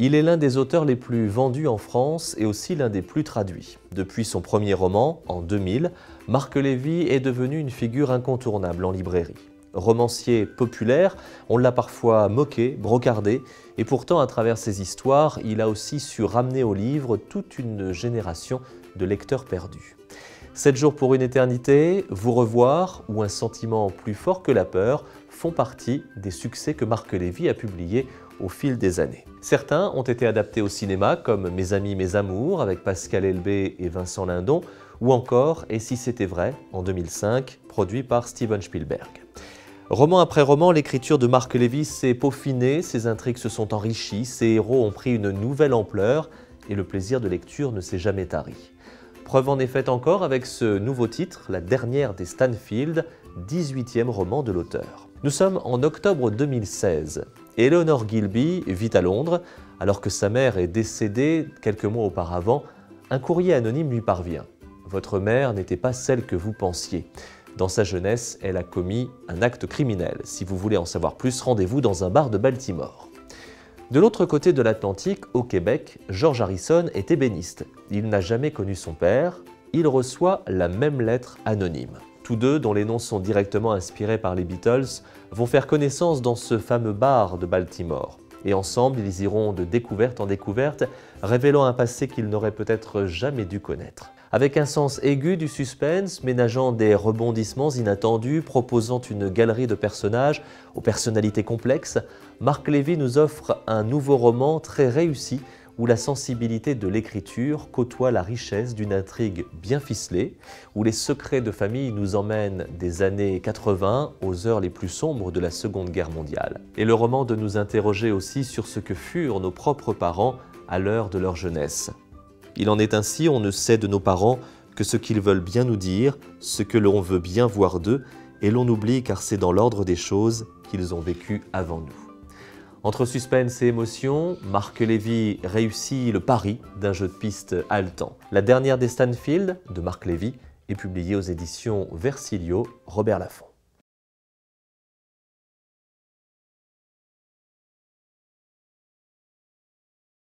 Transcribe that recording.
Il est l'un des auteurs les plus vendus en France et aussi l'un des plus traduits. Depuis son premier roman, en 2000, Marc Lévy est devenu une figure incontournable en librairie. Romancier populaire, on l'a parfois moqué, brocardé, et pourtant à travers ses histoires, il a aussi su ramener au livre toute une génération de lecteurs perdus. 7 jours pour une éternité, Vous revoir ou Un sentiment plus fort que la peur font partie des succès que Marc Lévy a publiés au fil des années. Certains ont été adaptés au cinéma comme Mes amis, mes amours avec Pascal Elbé et Vincent Lindon ou encore Et si c'était vrai en 2005, produit par Steven Spielberg. Roman après roman, l'écriture de Marc Lévy s'est peaufinée, ses intrigues se sont enrichies, ses héros ont pris une nouvelle ampleur et le plaisir de lecture ne s'est jamais tari. Preuve en est faite encore avec ce nouveau titre, La dernière des Stanfield, 18e roman de l'auteur. Nous sommes en octobre 2016. Eleanor Gilby vit à Londres. Alors que sa mère est décédée quelques mois auparavant, un courrier anonyme lui parvient. Votre mère n'était pas celle que vous pensiez. Dans sa jeunesse, elle a commis un acte criminel. Si vous voulez en savoir plus, rendez-vous dans un bar de Baltimore. De l'autre côté de l'Atlantique, au Québec, George Harrison est ébéniste. Il n'a jamais connu son père. Il reçoit la même lettre anonyme. Tous deux, dont les noms sont directement inspirés par les Beatles, vont faire connaissance dans ce fameux bar de Baltimore. Et ensemble, ils iront de découverte en découverte, révélant un passé qu'ils n'auraient peut-être jamais dû connaître. Avec un sens aigu du suspense, ménageant des rebondissements inattendus, proposant une galerie de personnages aux personnalités complexes, Marc Lévy nous offre un nouveau roman très réussi où la sensibilité de l'écriture côtoie la richesse d'une intrigue bien ficelée, où les secrets de famille nous emmènent des années 80 aux heures les plus sombres de la Seconde Guerre mondiale. Et le roman de nous interroger aussi sur ce que furent nos propres parents à l'heure de leur jeunesse. Il en est ainsi, on ne sait de nos parents que ce qu'ils veulent bien nous dire, ce que l'on veut bien voir d'eux, et l'on oublie car c'est dans l'ordre des choses qu'ils ont vécu avant nous. Entre suspense et émotion, Marc Lévy réussit le pari d'un jeu de piste haletant. La dernière des Stanfield, de Marc Lévy, est publiée aux éditions Versilio, Robert Laffont.